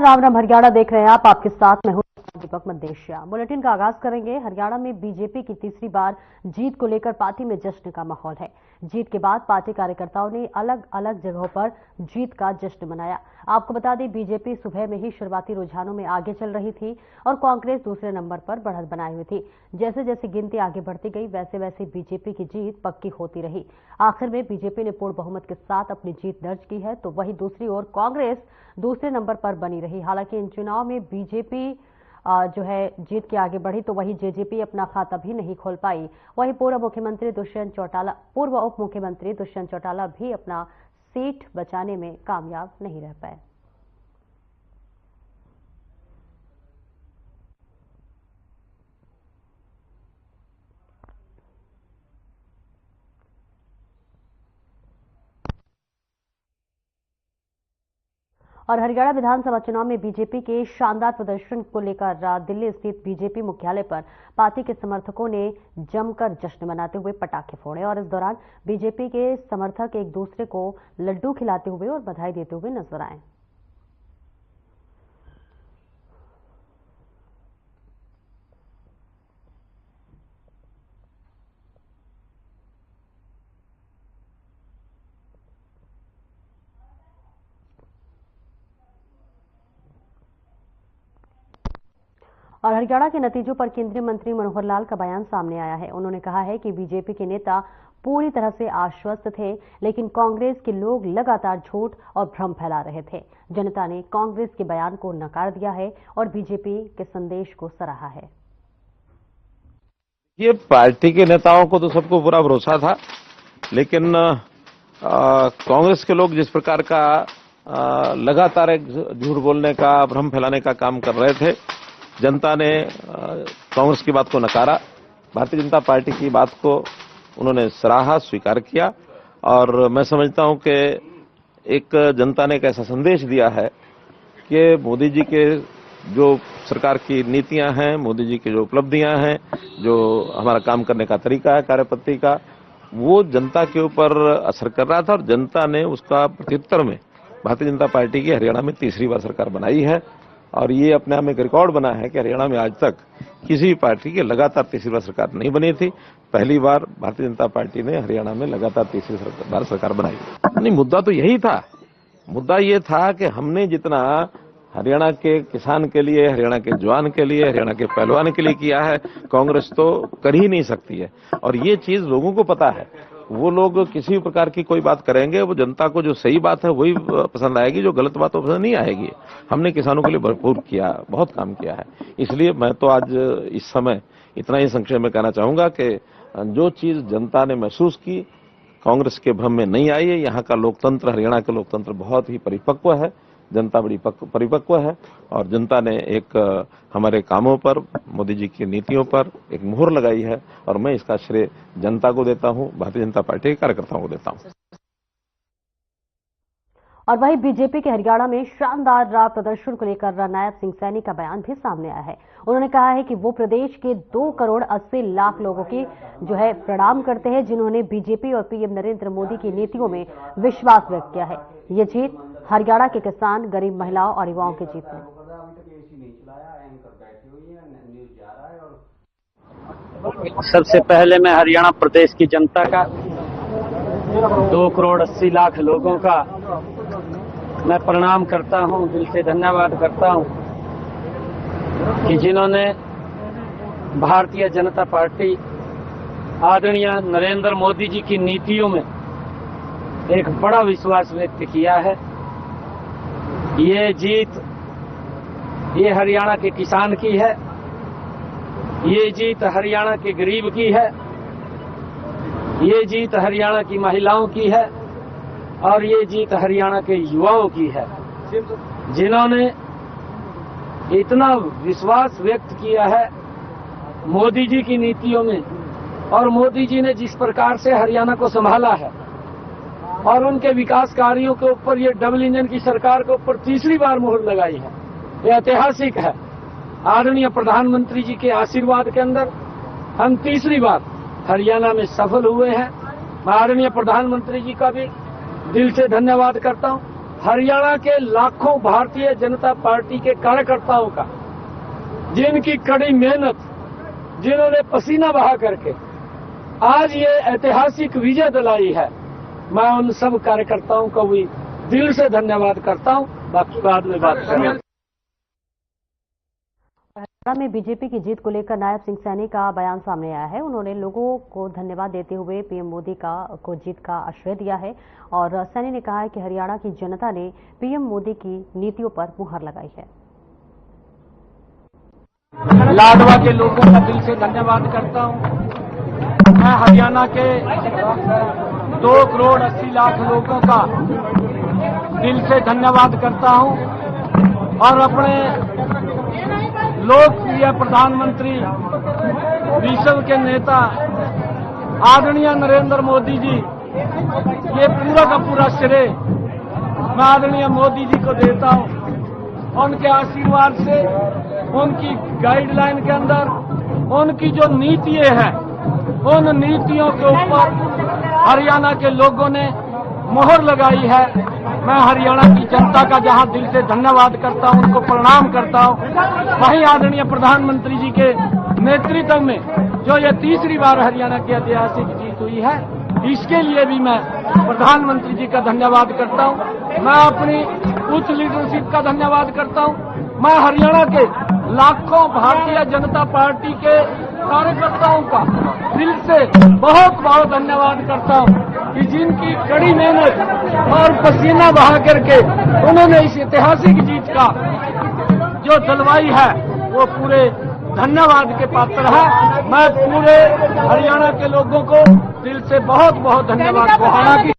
नमस्कार, राम राम हरियाणा देख रहे हैं आप। आपके साथ मैं हूं दीपक मदेशिया। बुलेटिन का आगाज करेंगे। हरियाणा में बीजेपी की तीसरी बार जीत को लेकर पार्टी में जश्न का माहौल है। जीत के बाद पार्टी कार्यकर्ताओं ने अलग अलग जगहों पर जीत का जश्न मनाया। आपको बता दें, बीजेपी सुबह में ही शुरुआती रुझानों में आगे चल रही थी और कांग्रेस दूसरे नंबर पर बढ़त बनाई हुई थी। जैसे जैसे गिनती आगे बढ़ती गई, वैसे वैसे बीजेपी की जीत पक्की होती रही। आखिर में बीजेपी ने पूर्ण बहुमत के साथ अपनी जीत दर्ज की है, तो वहीं दूसरी ओर कांग्रेस दूसरे नंबर पर बनी रही। हालांकि इन चुनाव में बीजेपी जो है जीत के आगे बढ़ी, तो वहीं जेजेपी अपना खाता भी नहीं खोल पाई। वहीं पूर्व उप मुख्यमंत्री दुष्यंत चौटाला भी अपना सीट बचाने में कामयाब नहीं रह पाए। और हरियाणा विधानसभा चुनाव में बीजेपी के शानदार प्रदर्शन को लेकर दिल्ली स्थित बीजेपी मुख्यालय पर पार्टी के समर्थकों ने जमकर जश्न मनाते हुए पटाखे फोड़े और इस दौरान बीजेपी के समर्थक एक दूसरे को लड्डू खिलाते हुए और बधाई देते हुए नजर आए। और हरियाणा के नतीजों पर केंद्रीय मंत्री मनोहर लाल का बयान सामने आया है। उन्होंने कहा है कि बीजेपी के नेता पूरी तरह से आश्वस्त थे, लेकिन कांग्रेस के लोग लगातार झूठ और भ्रम फैला रहे थे। जनता ने कांग्रेस के बयान को नकार दिया है और बीजेपी के संदेश को सराहा है। ये पार्टी के नेताओं को तो सबको पूरा भरोसा था, लेकिन कांग्रेस के लोग जिस प्रकार का लगातार एक झूठ बोलने का, भ्रम फैलाने का काम कर रहे थे, जनता ने कांग्रेस की बात को नकारा। भारतीय जनता पार्टी की बात को उन्होंने सराहा, स्वीकार किया और मैं समझता हूं कि एक जनता ने एक ऐसा संदेश दिया है कि मोदी जी के जो सरकार की नीतियां हैं, मोदी जी की जो उपलब्धियां हैं, जो हमारा काम करने का तरीका है, कार्यपद्धति का, वो जनता के ऊपर असर कर रहा था और जनता ने उसका प्रत्युत्तर में भारतीय जनता पार्टी की हरियाणा में तीसरी बार सरकार बनाई है। और ये अपने आप में एक रिकॉर्ड बना है कि हरियाणा में आज तक किसी भी पार्टी की लगातार तीसरी बार सरकार नहीं बनी थी। पहली बार भारतीय जनता पार्टी ने हरियाणा में लगातार तीसरी बार सरकार बनाई। नहीं, मुद्दा तो यही था। मुद्दा ये था कि हमने जितना हरियाणा के किसान के लिए, हरियाणा के जवान के लिए, हरियाणा के पहलवान के लिए किया है, कांग्रेस तो कर ही नहीं सकती है। और ये चीज लोगों को पता है। वो लोग किसी प्रकार की कोई बात करेंगे, वो जनता को जो सही बात है वही पसंद आएगी, जो गलत बात वो पसंद नहीं आएगी। हमने किसानों के लिए भरपूर किया, बहुत काम किया है। इसलिए मैं तो आज इस समय इतना ही संक्षेप में कहना चाहूंगा कि जो चीज जनता ने महसूस की, कांग्रेस के भ्रम में नहीं आई है। यहाँ का लोकतंत्र, हरियाणा का लोकतंत्र बहुत ही परिपक्व है, जनता बड़ी परिपक्व है और जनता ने एक हमारे कामों पर, मोदी जी की नीतियों पर एक मुहर लगाई है और मैं इसका श्रेय जनता को देता हूं, भारतीय जनता पार्टी के कार्यकर्ताओं को देता हूं। और वहीं बीजेपी के हरियाणा में शानदार प्रदर्शन को लेकर नायब सिंह सैनी का बयान भी सामने आया है। उन्होंने कहा है कि वो प्रदेश के 2 करोड़ 80 लाख लोगों की जो है प्रणाम करते हैं, जिन्होंने बीजेपी और पीएम नरेंद्र मोदी की नीतियों में विश्वास व्यक्त किया है। ये जीत हरियाणा के किसान, गरीब महिलाओं और युवाओं की जीत है। सबसे पहले मैं हरियाणा प्रदेश की जनता का, 2 करोड़ 80 लाख लोगों का मैं प्रणाम करता हूं, दिल से धन्यवाद करता हूं कि जिन्होंने भारतीय जनता पार्टी आदरणीय नरेंद्र मोदी जी की नीतियों में एक बड़ा विश्वास व्यक्त किया है। ये जीत ये हरियाणा के किसान की है, ये जीत हरियाणा के गरीब की है, ये जीत हरियाणा की महिलाओं की है और ये जीत हरियाणा के युवाओं की है, जिन्होंने इतना विश्वास व्यक्त किया है मोदी जी की नीतियों में। और मोदी जी ने जिस प्रकार से हरियाणा को संभाला है और उनके विकास कार्यों के ऊपर ये डबल इंजन की सरकार के ऊपर तीसरी बार मुहर लगाई है, ये ऐतिहासिक है। आदरणीय प्रधानमंत्री जी के आशीर्वाद के अंदर हम तीसरी बार हरियाणा में सफल हुए हैं। मैं आदरणीय प्रधानमंत्री जी का भी दिल से धन्यवाद करता हूं हरियाणा के लाखों भारतीय जनता पार्टी के कार्यकर्ताओं का, जिनकी कड़ी मेहनत, जिन्होंने पसीना बहा करके आज ये ऐतिहासिक विजय दिलाई है, मैं उन सब कार्यकर्ताओं को भी दिल से धन्यवाद करता हूं। बाकी बाद में बात करेंगे। हरियाणा में बीजेपी की जीत को लेकर नायब सिंह सैनी का बयान सामने आया है। उन्होंने लोगों को धन्यवाद देते हुए पीएम मोदी को जीत का आश्रय दिया है और सैनी ने कहा है कि हरियाणा की जनता ने पीएम मोदी की नीतियों पर मुहर लगाई है। लाडवा के लोगों का दिल से धन्यवाद करता हूं। मैं हरियाणा के 2 करोड़ 80 लाख लोगों का दिल से धन्यवाद करता हूं और अपने लोकप्रिय प्रधानमंत्री, विश्व के नेता आदरणीय नरेंद्र मोदी जी, ये पूरा का पूरा श्रेय मैं आदरणीय मोदी जी को देता हूं। उनके आशीर्वाद से, उनकी गाइडलाइन के अंदर, उनकी जो नीतियां हैं, उन नीतियों के ऊपर हरियाणा के लोगों ने मोहर लगाई है। मैं हरियाणा की जनता का जहां दिल से धन्यवाद करता हूं, उनको प्रणाम करता हूं, वहीं आदरणीय प्रधानमंत्री जी के नेतृत्व में जो ये तीसरी बार हरियाणा की ऐतिहासिक जीत हुई है, इसके लिए भी मैं प्रधानमंत्री जी का धन्यवाद करता हूं। मैं अपनी उच्च लीडरशिप का धन्यवाद करता हूं। मैं हरियाणा के लाखों भारतीय जनता पार्टी के कार्यकर्ताओं का दिल से बहुत बहुत धन्यवाद करता हूं कि जिनकी कड़ी मेहनत और पसीना बहा करके उन्होंने इस ऐतिहासिक जीत का जो दिलवाई है, वो पूरे धन्यवाद के पात्र है। मैं पूरे हरियाणा के लोगों को दिल से बहुत बहुत धन्यवाद कहना की।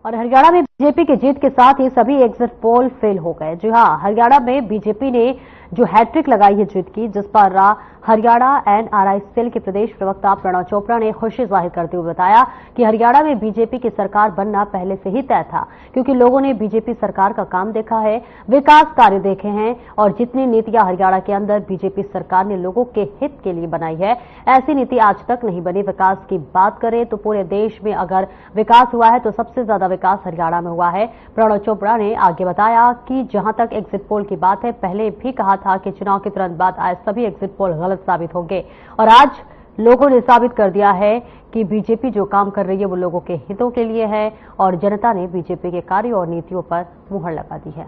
और हरियाणा में बीजेपी की जीत के साथ ही सभी एग्जिट पोल फेल हो गए। जी हां, हरियाणा में बीजेपी ने जो हैट्रिक लगाई है जीत की, जिस पर हरियाणा एनआरआई सेल के प्रदेश प्रवक्ता प्रणव चोपड़ा ने खुशी जाहिर करते हुए बताया कि हरियाणा में बीजेपी की सरकार बनना पहले से ही तय था, क्योंकि लोगों ने बीजेपी सरकार का काम देखा है, विकास कार्य देखे हैं और जितनी नीतियां हरियाणा के अंदर बीजेपी सरकार ने लोगों के हित के लिए बनाई है, ऐसी नीति आज तक नहीं बनी। विकास की बात करें तो पूरे देश में अगर विकास हुआ है तो सबसे ज्यादा विकास हरियाणा में हुआ है। प्रणव चोपड़ा ने आगे बताया कि जहां तक एग्जिट पोल की बात है, पहले भी कहा था कि चुनाव के तुरंत बाद आए सभी एग्जिट पोल गलत साबित होंगे और आज लोगों ने साबित कर दिया है कि बीजेपी जो काम कर रही है वो लोगों के हितों के लिए है और जनता ने बीजेपी के कार्य और नीतियों पर मुहर लगा दी है।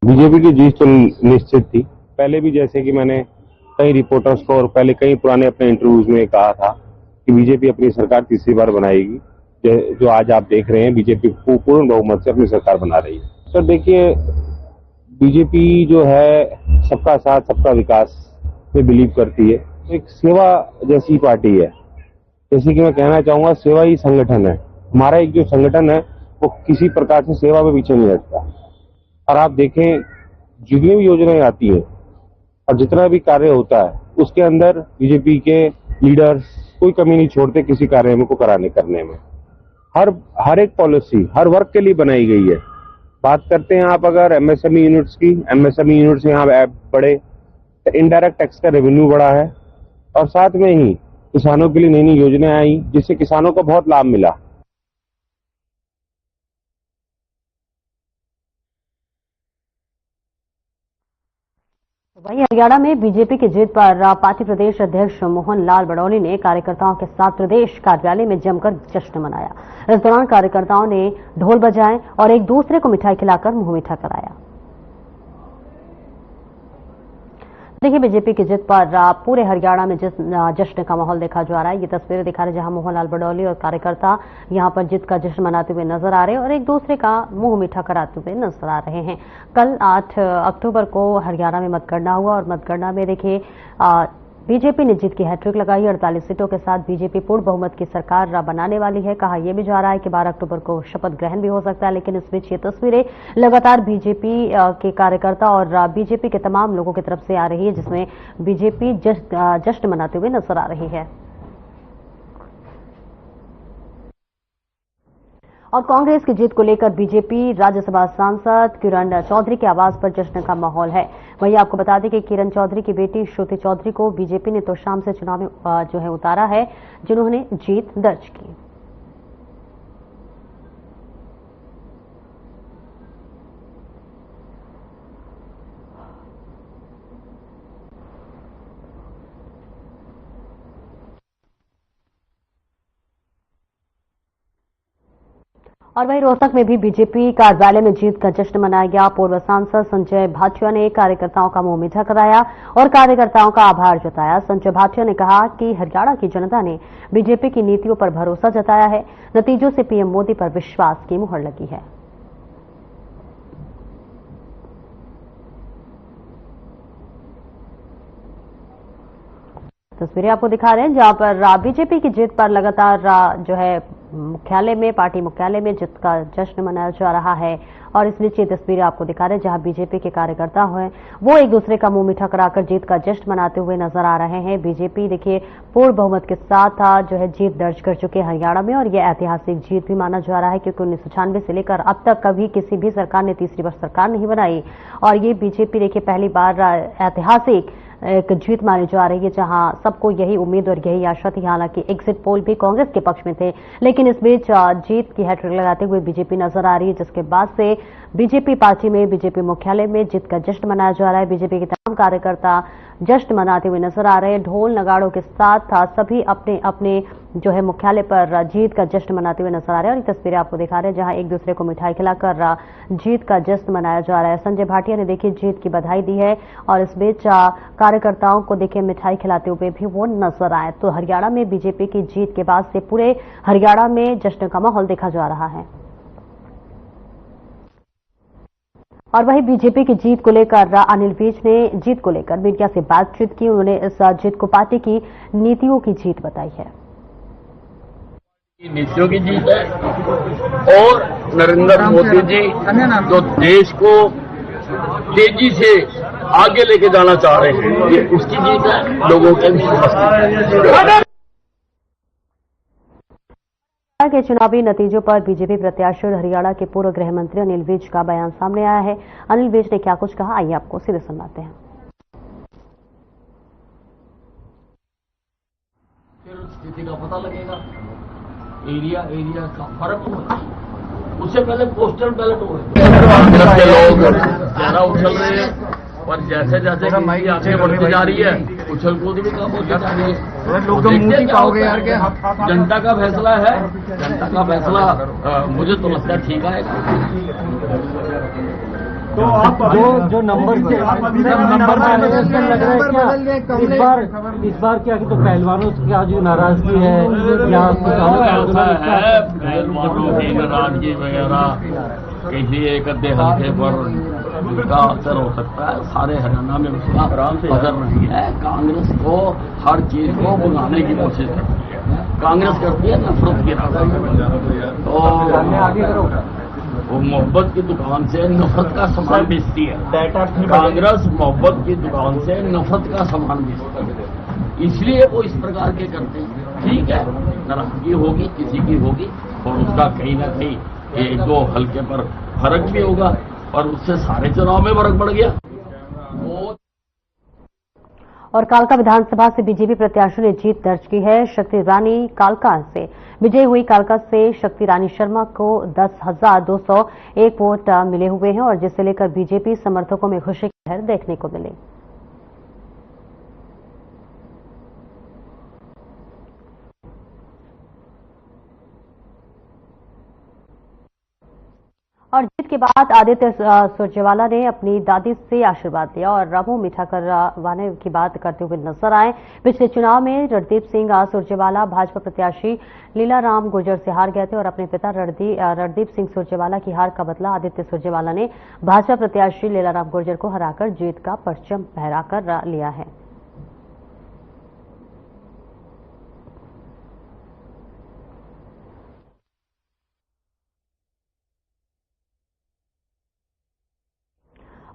बीजेपी की जीत तो निश्चित थी। पहले भी जैसे कि मैंने कई रिपोर्टर्स को और पहले कई पुराने अपने इंटरव्यूज में कहा था कि बीजेपी अपनी सरकार तीसरी बार बनाएगी। जो आज आप देख रहे हैं, बीजेपी पूर्ण बहुमत से अपनी सरकार बना रही है। सर देखिए, बीजेपी जो है सबका साथ सबका विकास में बिलीव करती है। एक सेवा जैसी पार्टी है। जैसे कि मैं कहना चाहूंगा, सेवा ही संगठन है। हमारा एक जो संगठन है वो किसी प्रकार से सेवा में पीछे नहीं हटता। और आप देखें, जितनी भी योजनाएं आती है और जितना भी कार्य होता है, उसके अंदर बीजेपी के लीडर्स कोई कमी नहीं छोड़ते किसी कार्य को करने में। हर एक पॉलिसी हर वर्ग के लिए बनाई गई है। बात करते हैं आप अगर एमएसएमई यूनिट्स की, एमएसएमई यूनिट्स यहाँ बढ़े, इनडायरेक्ट टैक्स का रेवेन्यू बढ़ा है और साथ में ही किसानों के लिए नई नई योजनाएं आई जिससे किसानों को बहुत लाभ मिला। वहीं हरियाणा में बीजेपी की जीत पर पार्टी प्रदेश अध्यक्ष मोहन लाल बड़ौली ने कार्यकर्ताओं के साथ प्रदेश कार्यालय में जमकर जश्न मनाया। इस दौरान कार्यकर्ताओं ने ढोल बजाए और एक दूसरे को मिठाई खिलाकर मुंह मीठा कराया। देखिए, बीजेपी की जीत पर पूरे हरियाणा में जश्न का माहौल देखा जा रहा है। ये तस्वीरें दिखा रहे जहां मोहन लाल बड़ौली और कार्यकर्ता यहां पर जीत का जश्न मनाते हुए नजर आ रहे हैं और एक दूसरे का मुंह मीठा कराते हुए नजर आ रहे हैं। कल 8 अक्टूबर को हरियाणा में मतगणना हुआ और मतगणना में देखिए बीजेपी ने जीत की हैट्रिक लगाई। 48 सीटों के साथ बीजेपी पूर्ण बहुमत की सरकार बनाने वाली है। कहा यह भी जा रहा है कि 12 अक्टूबर को शपथ ग्रहण भी हो सकता है, लेकिन इस बीच ये तस्वीरें लगातार बीजेपी के कार्यकर्ता और बीजेपी के तमाम लोगों की तरफ से आ रही है, जिसमें बीजेपी जश्न मनाते हुए नजर आ रही है। और कांग्रेस की जीत को लेकर बीजेपी राज्यसभा सांसद किरण चौधरी के आवास पर जश्न का माहौल है। वहीं आपको बता दें कि किरण चौधरी की बेटी श्रुति चौधरी को बीजेपी ने तो शाम से चुनाव में उतारा है, जिन्होंने जीत दर्ज की। और वहीं रोहतक में भी बीजेपी कार्यालय में जीत का जश्न मनाया गया। पूर्व सांसद संजय भाटिया ने कार्यकर्ताओं का मुंह मीठा कराया और कार्यकर्ताओं का आभार जताया। संजय भाटिया ने कहा कि हरियाणा की जनता ने बीजेपी की नीतियों पर भरोसा जताया है। नतीजों से पीएम मोदी पर विश्वास की मुहर लगी है। तस्वीरें आपको दिखा रहे हैं जहां पर बीजेपी की जीत पर लगातार मुख्यालय में, पार्टी मुख्यालय में जीत का जश्न मनाया जा रहा है। और इस बीच ये तस्वीरें आपको दिखा रहे हैं जहां बीजेपी के कार्यकर्ता हैं वो एक दूसरे का मुंह मीठा कराकर जीत का जश्न मनाते हुए नजर आ रहे हैं। बीजेपी देखिए पूर्ण बहुमत के साथ जीत दर्ज कर चुके हैं हरियाणा में, और यह ऐतिहासिक जीत भी माना जा रहा है क्योंकि 1996 से लेकर अब तक कभी किसी भी सरकार ने तीसरी बार सरकार नहीं बनाई। और ये बीजेपी देखिए पहली बार ऐतिहासिक एक जीत मानी जा रही है, जहां सबको यही उम्मीद और यही आशा थी। हालांकि एग्जिट पोल भी कांग्रेस के पक्ष में थे, लेकिन इस बीच जीत की हैट्रिक लगाते हुए बीजेपी नजर आ रही है, जिसके बाद से बीजेपी पार्टी में, बीजेपी मुख्यालय में जीत का जश्न मनाया जा रहा है। बीजेपी के तमाम कार्यकर्ता जश्न मनाते हुए नजर आ रहे हैं। ढोल नगाड़ों के साथ सभी अपने अपने मुख्यालय पर जीत का जश्न मनाते हुए नजर आ रहे हैं। और ये तस्वीरें आपको दिखा रहे हैं जहां एक दूसरे को मिठाई खिलाकर जीत का जश्न मनाया जा रहा है। संजय भाटिया ने देखिए जीत की बधाई दी है और इस बीच कार्यकर्ताओं को देखिए मिठाई खिलाते हुए भी वो नजर आए। तो हरियाणा में बीजेपी की जीत के बाद से पूरे हरियाणा में जश्न का माहौल देखा जा रहा है। और वहीं बीजेपी की जीत को लेकर अनिल विज ने जीत को लेकर मीडिया से बातचीत की। उन्होंने इस जीत को पार्टी की नीतियों की जीत बताई है। नीतियों की जीत है और नरेंद्र मोदी जी जो देश को तेजी से आगे लेके जाना चाह रहे हैं, ये उसकी जीत है, लोगों के विश्वास की। के चुनावी नतीजों पर बीजेपी प्रत्याशी और हरियाणा के पूर्व गृह मंत्री अनिल विज का बयान सामने आया है। अनिल विज ने क्या कुछ कहा, आइए आपको सीधे सुनाते हैं। फिर स्थिति का पता लगेगा, एरिया का फर्क होगा। उससे पहले पोस्टल बैलेट हो रहे के लोग ज्यादा उछल रहे हैं, पर जैसे जैसे आगे बढ़ती जा रही है उछल कूद भी कम होती जा रही है। लोग तो मुंह पाओगे यार के जनता का फैसला है, जनता का फैसला मुझे तो लगता है ठीक आएगा। तो आप जो नंबर से नंबर में लग रहा है क्या इस बार क्या कि तो पहलवानों की जो नाराजगी है या पहलवानों की नाराजगी वगैरह किसी एक अद्धे हल्के पर उसका असर हो सकता है, सारे हरियाणा में उसका असर नहीं है। कांग्रेस को हर चीज को भुलाने की कोशिश करती है, कांग्रेस करती है नफरत की राजनीति। तो वो मोहब्बत की दुकान से नफरत का सामान बेचती है। कांग्रेस मोहब्बत की दुकान से नफरत का सामान बेचती है, इसलिए वो इस प्रकार के करते हैं। ठीक है, नाराजगी होगी, किसी की होगी, और उसका कहीं ना कहीं एक दो हल्के पर फर्क भी होगा, और उससे सारे चुनाव में फर्क पड़ गया। और कालका विधानसभा से बीजेपी प्रत्याशी ने जीत दर्ज की है। शक्ति रानी कालका से विजयी हुई। कालका से शक्ति रानी शर्मा को 10,201 वोट मिले हुए हैं, और जिसे लेकर बीजेपी समर्थकों में खुशी की लहर देखने को मिली। और जीत के बाद आदित्य सुरजेवाला ने अपनी दादी से आशीर्वाद लिया और मुंह मीठा करवाने की बात करते हुए नजर आए। पिछले चुनाव में रणदीप सिंह सुरजेवाला भाजपा प्रत्याशी लीलाराम गुर्जर से हार गए थे, और अपने पिता रणदीप सिंह सुरजेवाला की हार का बदला आदित्य सुरजेवाला ने भाजपा प्रत्याशी लीलाराम गुर्जर को हराकर जीत का परचम फहराकर लिया है।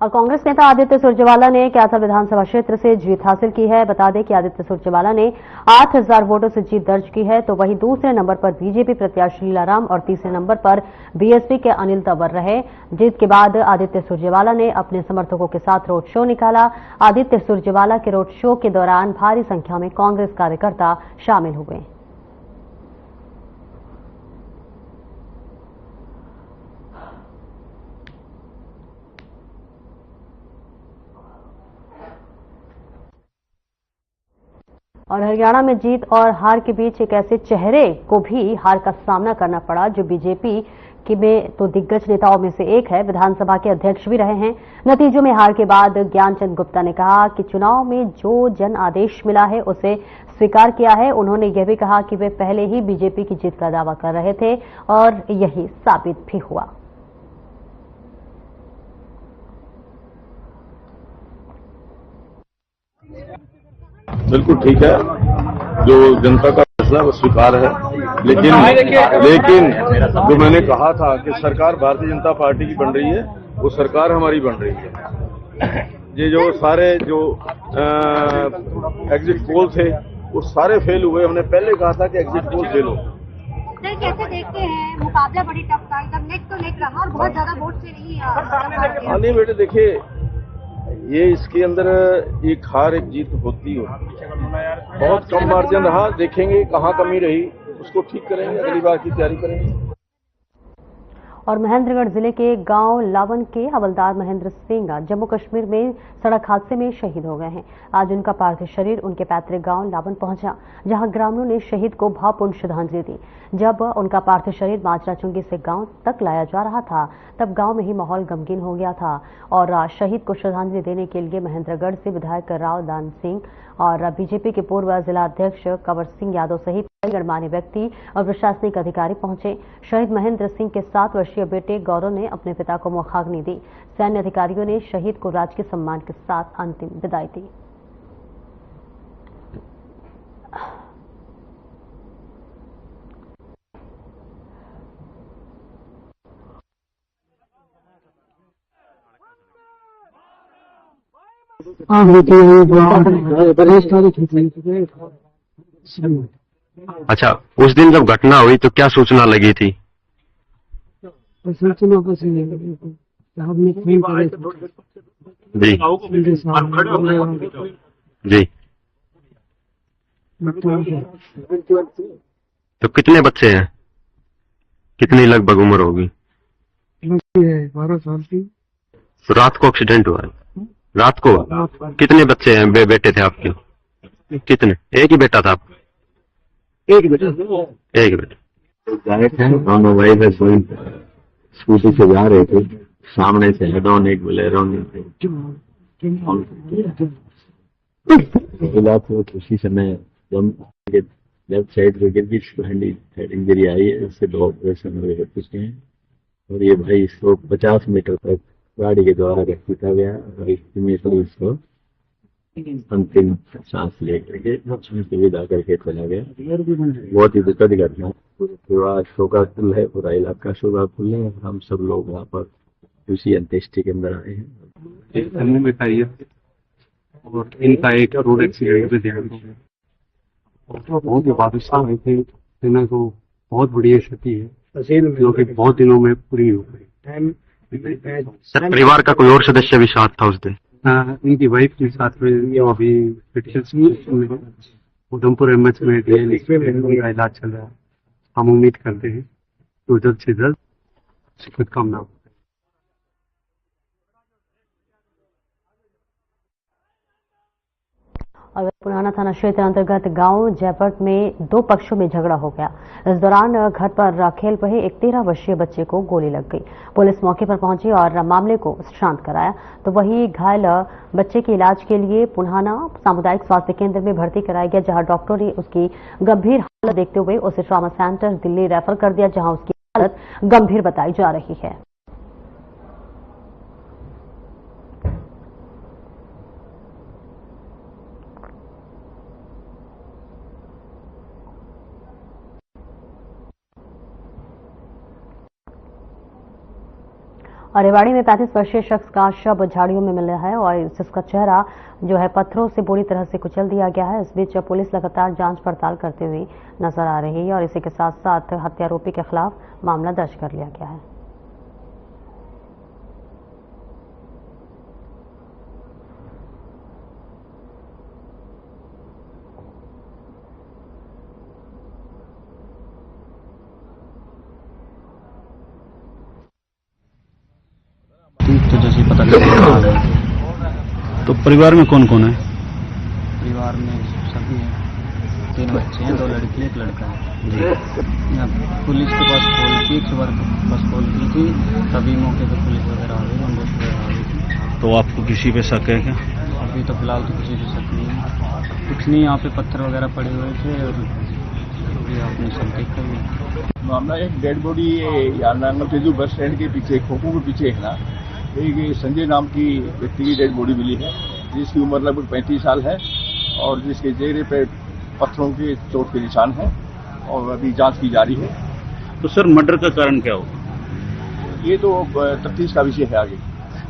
और कांग्रेस नेता आदित्य सुरजेवाला ने क्याथल विधानसभा क्षेत्र से जीत हासिल की है। बता दें कि आदित्य सुरजेवाला ने 8000 वोटों से जीत दर्ज की है। तो वहीं दूसरे नंबर पर बीजेपी प्रत्याशी लीलाराम और तीसरे नंबर पर बीएसपी के अनिल तंवर रहे। जीत के बाद आदित्य सुरजेवाला ने अपने समर्थकों के साथ रोड शो निकाला। आदित्य सुरजेवाला के रोड शो के दौरान भारी संख्या में कांग्रेस कार्यकर्ता शामिल हुए। और हरियाणा में जीत और हार के बीच एक ऐसे चेहरे को भी हार का सामना करना पड़ा जो बीजेपी के में तो दिग्गज नेताओं में से एक है, विधानसभा के अध्यक्ष भी रहे हैं। नतीजों में हार के बाद ज्ञानचंद गुप्ता ने कहा कि चुनाव में जो जन आदेश मिला है उसे स्वीकार किया है। उन्होंने यह भी कहा कि वे पहले ही बीजेपी की जीत का दावा कर रहे थे और यही साबित भी हुआ। बिल्कुल ठीक है, जो जनता का फैसला वो स्वीकार है, लेकिन जो मैंने कहा था कि सरकार भारतीय जनता पार्टी की बन रही है, वो सरकार हमारी बन रही है। ये जो सारे जो एग्जिट पोल थे वो सारे फेल हुए। हमने पहले कहा था कि एग्जिट पोल फेल हो। सर कैसे देखते हैं, मुकाबला बड़ी टफ था, एकदम नेक तो नेक रहा और बहुत ज्यादा वोट से नहीं बेटे देखिए, ये इसके अंदर एक हार एक जीत होती है। बहुत कम मार्जिन रहा, देखेंगे कहाँ कमी रही, उसको ठीक करेंगे, अगली बार की तैयारी करेंगे। और महेंद्रगढ़ जिले के गांव लावन के हवलदार महेंद्र सिंह जम्मू कश्मीर में सड़क हादसे में शहीद हो गए हैं। आज उनका पार्थिव शरीर उनके पैतृक गांव लावन पहुंचा, जहां ग्रामीणों ने शहीद को भावपूर्ण श्रद्धांजलि दी। जब उनका पार्थिव शरीर माजरा चुंगी से गांव तक लाया जा रहा था, तब गांव में ही माहौल गमगीन हो गया था और शहीद को श्रद्धांजलि देने के लिए महेंद्रगढ़ से विधायक राव दान सिंह और बीजेपी के पूर्व जिला अध्यक्ष कंवर सिंह यादव सहित कई गणमान्य व्यक्ति और प्रशासनिक अधिकारी पहुंचे। शहीद महेंद्र सिंह के 7 वर्षीय बेटे गौरव ने अपने पिता को मुखाग्नि दी। सैन्य अधिकारियों ने शहीद को राजकीय सम्मान के साथ अंतिम विदाई दी। अच्छा, उस दिन जब घटना हुई तो क्या सूचना लगी थी? सूचना कुछ नहीं जी जी। तो कितने बच्चे हैं, कितनी लगभग उम्र होगी? 12 साल की। तो रात को एक्सीडेंट हुआ है? रात को? कितने बच्चे हैं, बेटे थे आपके? कितने? एक ही बेटा था आपका? एक बेटा। दोनों भाई बहन स्कूटी से जा रहे थे, सामने से हेड ऑन एक बोलेरो उसी समय लेफ्ट साइड पे गिर गई, हेड इंजरी आई है, उससे 2 ऑपरेशन हुए चुके हैं। और ये भाई इसको 50 मीटर तक गाड़ी के द्वारा रखा गया और इसको अंतिम सांस लेकर विदा करके चला गया। बहुत ही दुखद घटना। पूरा शोकाकुल है, पूरा इलाका शोकाकुल है। हम सब लोग वहाँ पर उसी अंत्येष्टि के अंदर आए हैं। एक समूह में था ये, और इनका एक रोड एक्सीडेंट में ध्यान और बहुत ही बादशाह हुए थे। सेना को बहुत बड़ी क्षति है जो कि बहुत दिनों में पूरी हो गई। सर, परिवार का कोई और सदस्य भी साथ था उस दिन? इनकी वाइफ के साथ में, जो अभी क्रिटिकल उधमपुर एमएच में उनका इलाज चल रहा है। हम उम्मीद करते हैं तो जल्द से जल्द शुभकामना। और पुराना थाना क्षेत्र अंतर्गत गांव जयपट में 2 पक्षों में झगड़ा हो गया। इस दौरान घर पर खेल रहे एक 13 वर्षीय बच्चे को गोली लग गई। पुलिस मौके पर पहुंची और मामले को शांत कराया। तो वहीं घायल बच्चे के इलाज के लिए पुराना सामुदायिक स्वास्थ्य केंद्र में भर्ती कराया गया, जहां डॉक्टरों ने उसकी गंभीर हालत देखते हुए उसे ट्रॉमा सेंटर दिल्ली रेफर कर दिया, जहां उसकी हालत गंभीर बताई जा रही है। और रेवाड़ी में 35 वर्षीय शख्स का शव झाड़ियों में मिला है और जिसका चेहरा जो है पत्थरों से बुरी तरह से कुचल दिया गया है। इस बीच पुलिस लगातार जांच पड़ताल करते हुए नजर आ रही है और इसी के साथ साथ हत्यारोपी के खिलाफ मामला दर्ज कर लिया गया है। तो जैसे पता चला। तो परिवार में कौन कौन है? परिवार में सभी हैं, 3 बच्चे हैं, 2 लड़की 1 लड़का है जी। यहाँ पुलिस के पास कॉल की, 1 बार बस कॉल की थी, तभी मौके पर पुलिस वगैरह आ गई, एम्बुलेंस वगैरह आ गई थी। तो आपको किसी पे शक है क्या? अभी तो फिलहाल तो किसी पे शक नहीं है। कुछ नहीं, यहाँ पे पत्थर वगैरह पड़े हुए थे और ये आपने सब देखा ही। मामला एक डेड बॉडी यहाँ नांगल तेजू बस स्टैंड के पीछे, खोखो के पीछे है ना, एक संजय नाम की व्यक्ति की डेड बॉडी मिली है, जिसकी उम्र लगभग 35 साल है और जिसके चेहरे पे पत्थरों के चोट के निशान हैं और अभी जांच की जा रही है। तो सर मर्डर का कारण क्या होगा? ये तो तफ्तीश का विषय है आगे।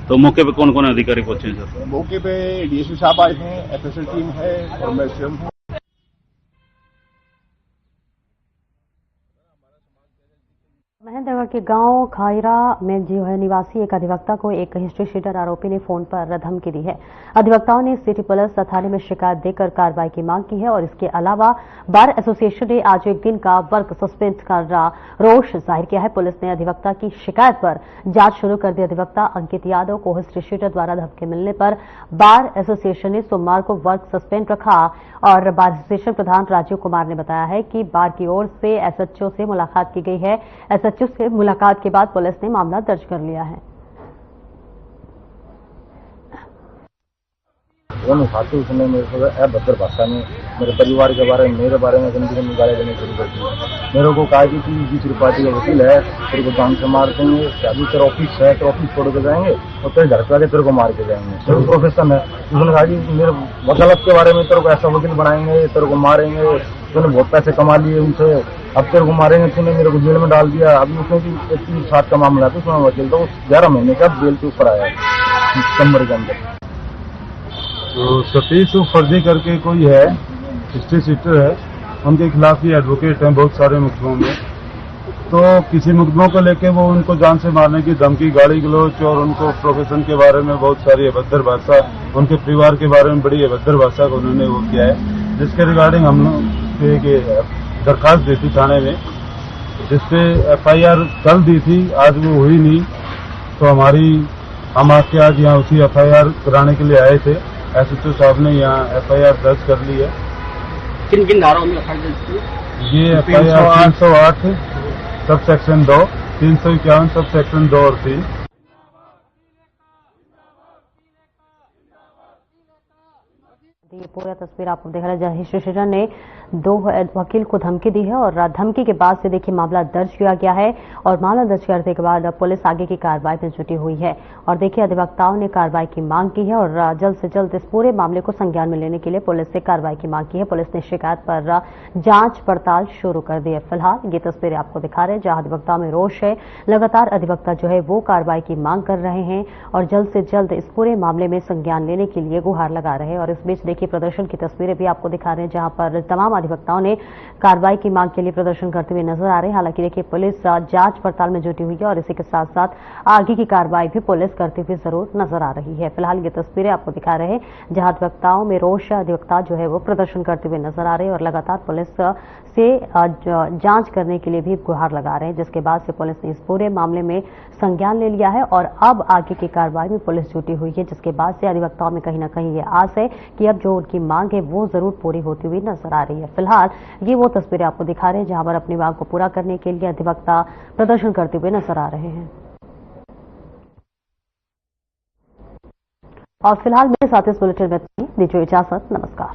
तो मौके पे कौन कौन अधिकारी पहुंचे हैं सर? मौके पे डीएसपी साहब आए हैं, एफएसएल टीम है और मैं स्वयं हूँ। महेंद्रगढ़ के गांव खायरा में जो है निवासी एक अधिवक्ता को एक हिस्ट्री शीटर आरोपी ने फोन पर धमकी दी है। अधिवक्ताओं ने सिटी पुलिस थाने में शिकायत देकर कार्रवाई की मांग की है और इसके अलावा बार एसोसिएशन ने आज एक दिन का वर्क सस्पेंड कर रोष जाहिर किया है। पुलिस ने अधिवक्ता की शिकायत पर जांच शुरू कर दी। अधिवक्ता अंकित यादव को हिस्ट्री शीटर द्वारा धमकी मिलने पर बार एसोसिएशन ने सोमवार को वर्क सस्पेंड रखा और बार एसोसिएशन प्रधान राजीव कुमार ने बताया है कि बार की ओर से एसएचओ से मुलाकात की गई है। एसएचओ से मुलाकात के बाद पुलिस ने मामला दर्ज कर लिया है। खाते उसने मेरे को अभद्र भाषा में मेरे परिवार के बारे में, मेरे बारे में गंदी गंदी गाली देने शुरू कर दी। मेरे को कहा कि दूसरी पार्टी का वकील है, तेरे को जान से मार देंगे, अभी तेरा ऑफिस है तो ऑफिस छोड़ के जाएंगे और तेरे घर पे आके तेरे को मार के जाएंगे। तेरे को प्रोफेशन है, उसने कहा कि मेरे वकालत के बारे में तेरे को ऐसा वकील बनाएंगे, तेरे को मारेंगे, तूने बहुत पैसे कमा लिए उनसे, अब तेरे को मारेंगे, तूने मेरे को जेल में डाल दिया। अभी उसने भी 160 का मामला था, उसमें वकील तो 11 महीने का बेल के ऊपर आया सितंबर के अंदर। तो सतीश फर्जी करके कोई है, हिस्ट्री शीटर है, उनके खिलाफ ही एडवोकेट हैं बहुत सारे मुकदमों में। तो किसी मुकदमों को लेके वो उनको जान से मारने की धमकी, गाली गलौच और उनको प्रोफेशन के बारे में बहुत सारी अभद्र भाषा, उनके परिवार के बारे में बड़ी अभद्र भाषा को उन्होंने वो किया है, जिसके रिगार्डिंग हम लोग एक दरखास्त दी थी थाने में, जिसपे FIR कल दी थी, आज वो हुई नहीं। तो हम आपके आज यहाँ उसी FIR कराने के लिए आए थे। एसएचओ साहब ने यहाँ FIR दर्ज कर ली है। किन किन धाराओं में FIR दर्ज की? ये FIR 308 sub section 2, 351 sub section 2 और 3। ये पूरा तस्वीर आपको दिखा रहा है। हिस्ट्री शीटर ने 2 वकील को धमकी दी है और धमकी के बाद से देखिए मामला दर्ज किया गया है और मामला दर्ज करने के बाद पुलिस आगे की कार्रवाई में जुटी हुई है और देखिए अधिवक्ताओं ने कार्रवाई की मांग की है और जल्द से जल्द इस पूरे मामले को संज्ञान में लेने के लिए पुलिस से कार्रवाई की मांग की है। पुलिस ने शिकायत पर जांच पड़ताल शुरू कर दी है। फिलहाल ये तस्वीरें आपको दिखा रहे हैं जहां अधिवक्ताओं में रोष है। लगातार अधिवक्ता जो है वो कार्रवाई की मांग कर रहे हैं और जल्द से जल्द इस पूरे मामले में संज्ञान लेने के लिए गुहार लगा रहे हैं। और इस बीच देखिए प्रदर्शन की तस्वीरें भी आपको दिखा रहे हैं जहां पर तमाम अधिवक्ताओं ने कार्रवाई की मांग के लिए प्रदर्शन करते हुए नजर आ रहे हैं। हालांकि देखिए पुलिस जांच पड़ताल में जुटी हुई है और इसी के साथ साथ आगे की कार्रवाई भी पुलिस करते हुए जरूर नजर आ रही है। फिलहाल ये तस्वीरें आपको दिखा रहे हैं जहां अधिवक्ताओं में रोष, अधिवक्ता जो है वो प्रदर्शन करते हुए नजर आ रहे हैं और लगातार पुलिस से जांच करने के लिए भी गुहार लगा रहे हैं, जिसके बाद से पुलिस ने इस पूरे मामले में संज्ञान ले लिया है और अब आगे की कार्रवाई में पुलिस जुटी हुई है, जिसके बाद से अधिवक्ताओं में कहीं ना कहीं ये आस है कि अब जो उनकी मांग है वो जरूर पूरी होती हुई नजर आ रही है। फिलहाल ये वो तस्वीरें आपको दिखा रहे हैं जहां पर अपनी मांग को पूरा करने के लिए अधिवक्ता प्रदर्शन करते हुए नजर आ रहे हैं। और फिलहाल मेरे साथ इस बुलेटिन में दीजिए इजाजत। नमस्कार।